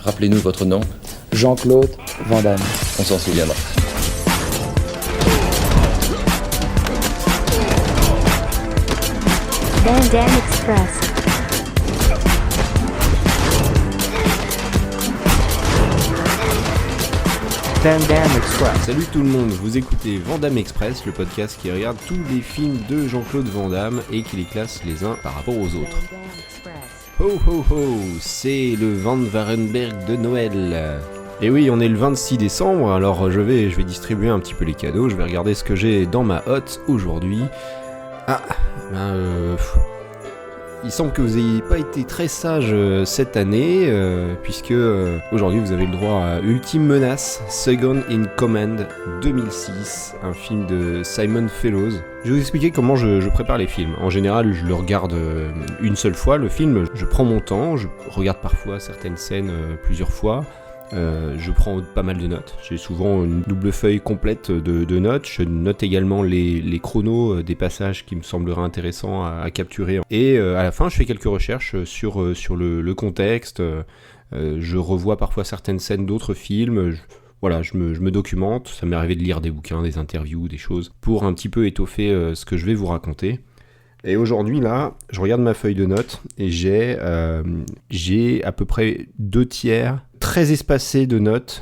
Rappelez-nous votre nom. Jean-Claude Van Damme. On s'en souviendra. Van Damme Express. Van Damme Express. Salut tout le monde, vous écoutez Van Damme Express, le podcast qui regarde tous les films de Jean-Claude Van Damme et qui les classe les uns par rapport aux autres. Ho ho ho, c'est le Van Varenberg de Noël. Et oui, on est le 26 décembre, alors je vais distribuer un petit peu les cadeaux, je vais regarder ce que j'ai dans ma hotte aujourd'hui. Il semble que vous n'ayez pas été très sage cette année, puisque aujourd'hui vous avez le droit à Ultime Menace, Second in Command 2006, un film de Simon Fellows. Je vais vous expliquer comment je prépare les films. En général, je le regarde une seule fois, le film, je prends mon temps, je regarde parfois certaines scènes plusieurs fois. Je prends pas mal de notes, j'ai souvent une double feuille complète de notes, je note également les chronos des passages qui me sembleraient intéressants à capturer, et à la fin je fais quelques recherches sur le contexte, je revois parfois certaines scènes d'autres films, je me documente, ça m'est arrivé de lire des bouquins, des interviews, des choses, pour un petit peu étoffer ce que je vais vous raconter. Et aujourd'hui, là, je regarde ma feuille de notes et j'ai à peu près 2/3 très espacés de notes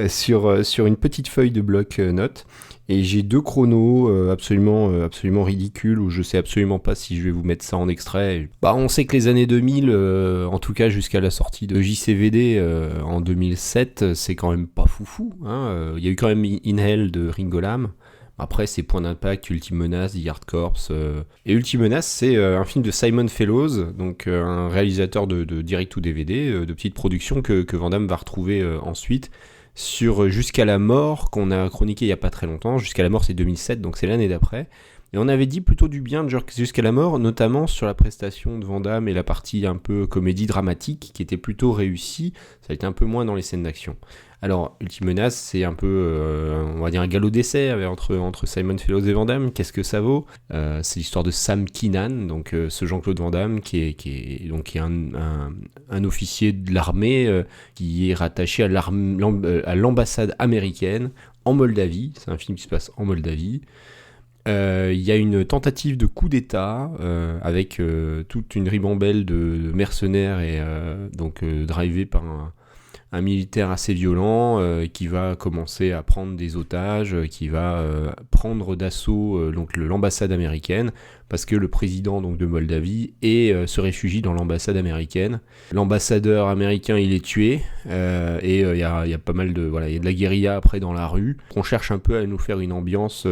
sur une petite feuille de bloc notes. Et j'ai 2 chronos absolument ridicules où je sais absolument pas si je vais vous mettre ça en extrait. On sait que les années 2000, en tout cas jusqu'à la sortie de JCVD en 2007, c'est quand même pas foufou. Il y a eu quand même In Hell de Ringo Lam. Après, c'est Point d'Impact, Ultime Menace, The Hard Corps. Et Ultime Menace, c'est un film de Simon Fellows, donc un réalisateur de direct-to-DVD, de petite production que Van Damme va retrouver ensuite sur Jusqu'à la mort, qu'on a chroniqué il n'y a pas très longtemps. Jusqu'à la mort, c'est 2007, donc c'est l'année d'après. Et on avait dit plutôt du bien de Jusqu'à la mort, notamment sur la prestation de Van Damme et la partie un peu comédie dramatique, qui était plutôt réussie. Ça a été un peu moins dans les scènes d'action. Alors, Ultime Menace, c'est un peu, on va dire, un galop d'essai entre Simon Fellows et Van Damme. Qu'est-ce que ça vaut ? C'est l'histoire de Sam Keenan, donc ce Jean-Claude Van Damme, qui est un officier de l'armée qui est rattaché à l'ambassade américaine en Moldavie. C'est un film qui se passe en Moldavie. Il y a une tentative de coup d'État avec toute une ribambelle de mercenaires et drivé par un militaire assez violent qui va commencer à prendre des otages, qui va prendre d'assaut l'ambassade américaine, parce que le président de Moldavie se réfugie dans l'ambassade américaine. L'ambassadeur américain il est tué, et il y a pas mal de il y a de la guérilla après dans la rue. On cherche un peu à nous faire une ambiance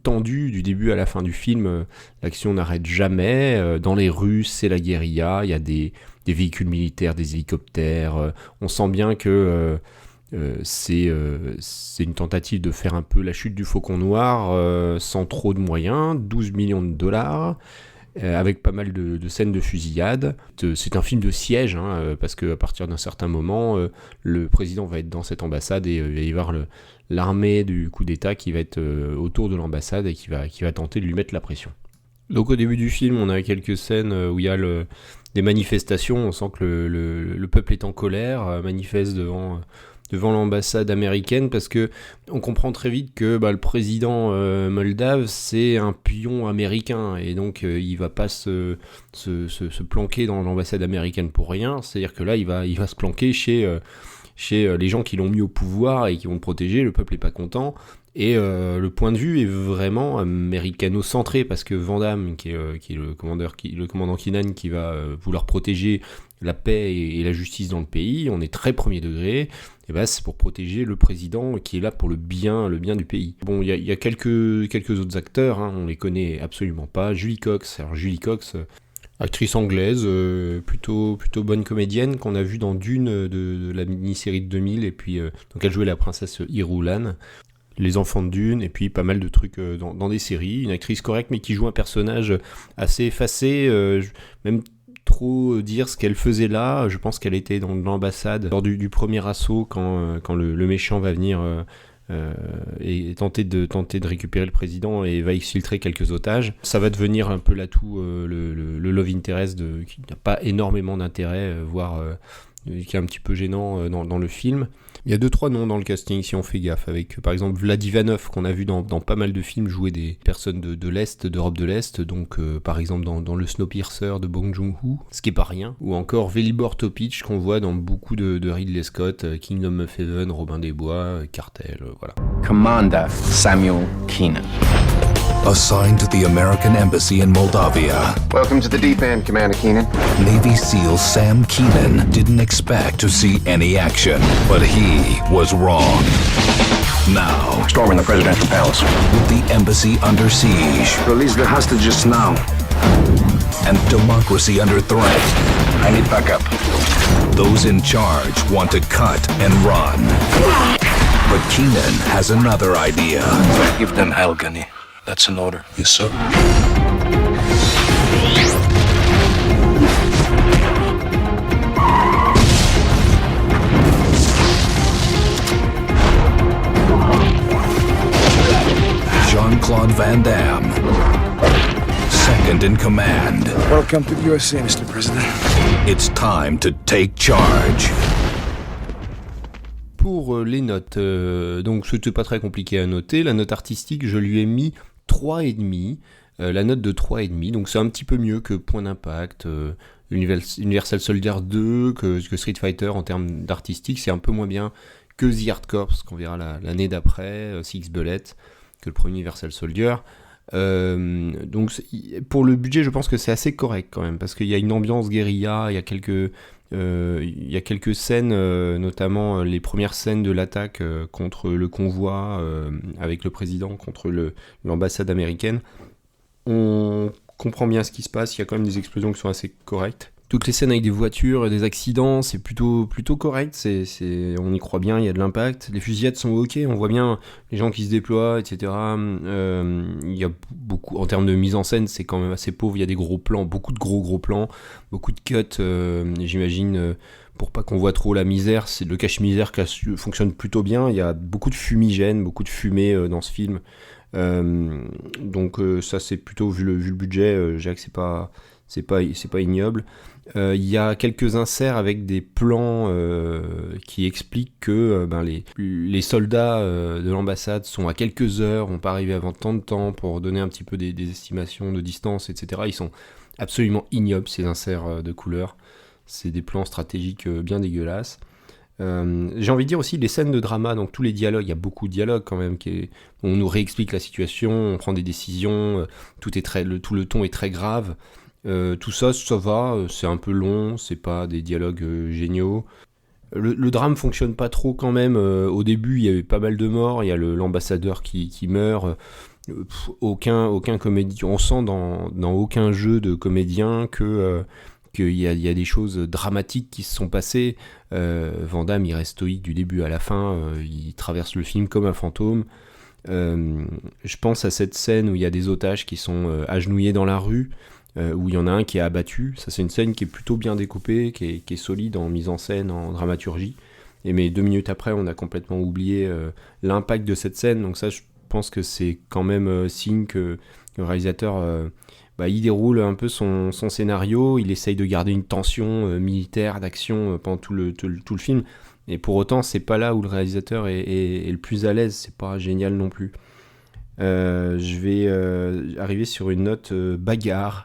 tendue du début à la fin du film. L'action n'arrête jamais. Dans les rues, c'est la guérilla. Il y a des véhicules militaires, des hélicoptères. On sent bien que c'est une tentative de faire un peu la chute du Faucon Noir sans trop de moyens, 12 millions de dollars, avec pas mal de scènes de fusillade. C'est un film de siège, parce qu'à partir d'un certain moment, le président va être dans cette ambassade et il va y avoir l'armée du coup d'État qui va être autour de l'ambassade et qui va tenter de lui mettre la pression. Donc au début du film, on a quelques scènes où il y a des manifestations, on sent que le peuple est en colère, manifeste devant l'ambassade américaine, parce que on comprend très vite que le président moldave, c'est un pion américain, et donc il va pas se planquer dans l'ambassade américaine pour rien. C'est-à-dire que là, il va se planquer chez les gens qui l'ont mis au pouvoir et qui vont le protéger. Le peuple est pas content. Et le point de vue est vraiment américano-centré, parce que Van Damme, qui est le commandant Keenan, qui va vouloir protéger la paix et la justice dans le pays, on est très premier degré, et c'est pour protéger le président qui est là pour le bien du pays. Bon, il y a quelques autres acteurs, on les connaît absolument pas. Julie Cox, actrice anglaise, plutôt bonne comédienne, qu'on a vue dans Dune de la mini-série de 2000, et puis donc elle jouait la princesse Irulan. Les enfants de Dune, et puis pas mal de trucs dans des séries. Une actrice correcte, mais qui joue un personnage assez effacé, même trop dire ce qu'elle faisait là. Je pense qu'elle était dans l'ambassade lors du premier assaut, quand le méchant va venir et tenter de récupérer le président et va exfiltrer quelques otages. Ça va devenir un peu l'atout, le love interest qui n'a pas énormément d'intérêt, voire qui est un petit peu gênant dans le film. Il y a 2-3 noms dans le casting si on fait gaffe, avec par exemple Vlad Ivanov qu'on a vu dans pas mal de films jouer des personnes de l'Est, d'Europe de l'Est, donc par exemple dans le Snowpiercer de Bong Joon-ho, ce qui est pas rien, ou encore Velibor Topic qu'on voit dans beaucoup de Ridley Scott, Kingdom of Heaven, Robin des Bois, Cartel, voilà. Commander Samuel Keenan. Assigned to the American Embassy in Moldavia, Welcome to the deep end, Commander Keenan. Navy SEAL Sam Keenan didn't expect to see any action, but he was wrong. Now, Storming the presidential palace. with the embassy under siege Release the hostages now. and democracy under threat, I need backup. those in charge want to cut and run. But Keenan has another idea. Give them hell, Gunny. That's an order. Yes, sir. Jean-Claude Van Damme, second in command. Welcome to the USA, Mr. President. It's time to take charge. Pour les notes, donc c'était pas très compliqué à noter. La note artistique, je lui ai mis 3,5. La note de 3,5, donc c'est un petit peu mieux que Point d'Impact, Universal Soldier 2, que Street Fighter en termes d'artistique. C'est un peu moins bien que The Hard Corps, qu'on verra l'année d'après, Six Bullet, que le premier Universal Soldier. Donc pour le budget, je pense que c'est assez correct quand même, parce qu'il y a une ambiance guérilla, il y a quelques scènes, notamment les premières scènes de l'attaque contre le convoi avec le président contre l'ambassade américaine. On comprend bien ce qui se passe, il y a quand même des explosions qui sont assez correctes. Toutes les scènes avec des voitures et des accidents, c'est plutôt correct, on y croit bien, il y a de l'impact. Les fusillades sont ok, on voit bien les gens qui se déploient, etc. Il y a beaucoup, en termes de mise en scène, c'est quand même assez pauvre, il y a des gros plans, beaucoup de gros plans, beaucoup de cuts, j'imagine, pour pas qu'on voit trop la misère. C'est le cache-misère qui fonctionne plutôt bien, il y a beaucoup de fumigène, beaucoup de fumée dans ce film. Donc ça c'est plutôt, vu le budget, je dirais que c'est pas ignoble. Il y a quelques inserts avec des plans qui expliquent que les soldats de l'ambassade sont à quelques heures, vont pas arriver avant tant de temps, pour donner un petit peu des estimations de distance, etc. Ils sont absolument ignobles, ces inserts de couleurs. C'est des plans stratégiques bien dégueulasses. J'ai envie de dire aussi les scènes de drama, donc tous les dialogues, il y a beaucoup de dialogues quand même, on nous réexplique la situation, on prend des décisions, tout le ton est très grave. Tout ça va, c'est un peu long, c'est pas des dialogues géniaux. Le drame fonctionne pas trop quand même. Au début, il y avait pas mal de morts, il y a l'ambassadeur qui meurt. Aucun comédien, on sent dans aucun jeu de comédien qu'il y a des choses dramatiques qui se sont passées. Van Damme, il reste stoïque du début à la fin, il traverse le film comme un fantôme. Je pense à cette scène où il y a des otages qui sont agenouillés dans la rue, où il y en a un qui est abattu. Ça, c'est une scène qui est plutôt bien découpée, qui est solide en mise en scène, en dramaturgie. Mais 2 minutes après, on a complètement oublié l'impact de cette scène. Donc ça, je pense que c'est quand même signe que le réalisateur, il déroule un peu son scénario. Il essaye de garder une tension militaire, d'action pendant tout le film. Et pour autant, c'est pas là où le réalisateur est le plus à l'aise. C'est pas génial non plus. Je vais arriver sur une note bagarre,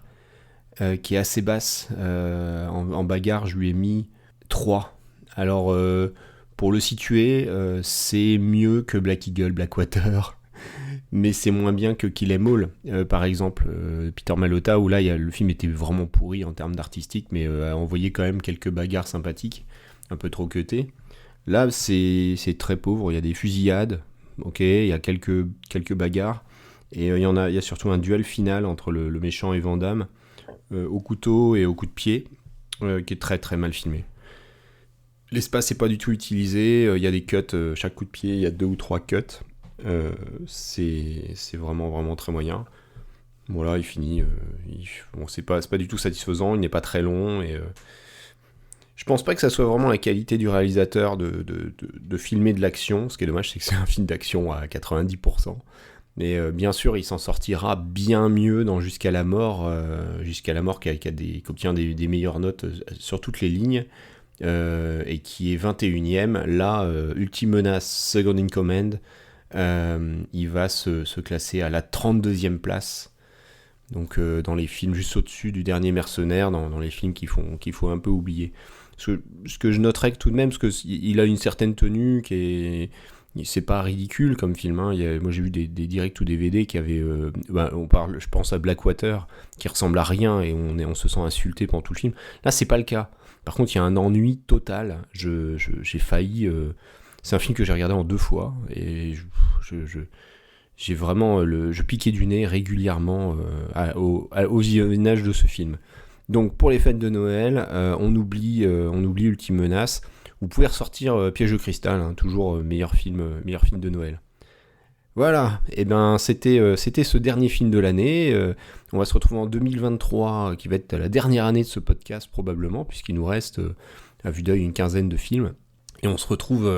qui est assez basse. En bagarre, je lui ai mis 3. Alors, pour le situer, c'est mieux que Black Eagle, Blackwater, mais c'est moins bien que Kill 'Em All, par exemple, Peter Malhotra, où là, le film était vraiment pourri en termes d'artistique, mais a envoyé quand même quelques bagarres sympathiques, un peu trop cutées. Là, c'est très pauvre, il y a des fusillades, ok, il y a quelques bagarres, et il y a surtout un duel final entre le méchant et Van Damme, au couteau et au coup de pied, qui est très très mal filmé. L'espace n'est pas du tout utilisé, il y a des cuts, chaque coup de pied, il y a 2 ou 3 cuts. C'est vraiment vraiment très moyen. Voilà, il finit. C'est pas du tout satisfaisant, il n'est pas très long, et je pense pas que ça soit vraiment la qualité du réalisateur de filmer de l'action. Ce qui est dommage, c'est que c'est un film d'action à 90%. Mais bien sûr, il s'en sortira bien mieux dans Jusqu'à la mort qui obtient des meilleures notes sur toutes les lignes. et qui est 21ème. Là, Ultime Menace, Second in Command, il va se classer à la 32e place. Donc dans les films juste au-dessus du Dernier Mercenaire, dans les films qu'il faut un peu oublier. Ce que je noterais que tout de même, parce qu'il a une certaine tenue qui est... C'est pas ridicule comme film, hein. Moi j'ai vu des directs ou DVD qui avaient... je pense à Blackwater, qui ressemble à rien et on se sent insulté pendant tout le film. Là c'est pas le cas. Par contre il y a un ennui total. J'ai failli... c'est un film que j'ai regardé en 2 fois et j'ai vraiment... je piquais du nez régulièrement au visionnage de ce film. Donc pour les fêtes de Noël, on oublie Ultime Menace. Vous pouvez ressortir Piège de cristal, hein, toujours meilleur film de Noël. Voilà, et ben c'était ce dernier film de l'année. On va se retrouver en 2023, qui va être la dernière année de ce podcast probablement, puisqu'il nous reste à vue d'œil une quinzaine de films. Et on se retrouve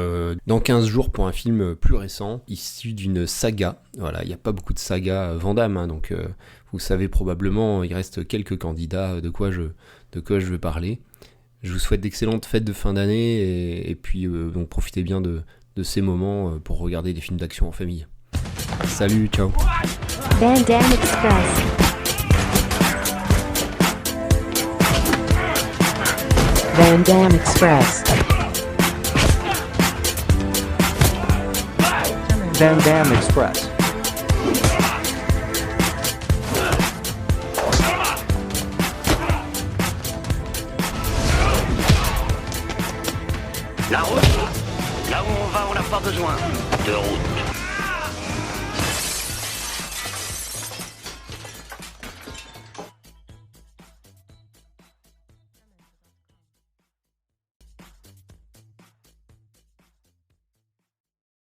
dans 15 jours pour un film plus récent, issu d'une saga. Voilà, il n'y a pas beaucoup de sagas Van Damme, hein, donc vous savez probablement, il reste quelques candidats de quoi je veux parler. Je vous souhaite d'excellentes fêtes de fin d'année et puis donc profitez bien de ces moments pour regarder des films d'action en famille. Salut, ciao. Van Damme Express. Van Damme Express. Van Damme Express. La route. Là où on va, on n'a pas besoin de route.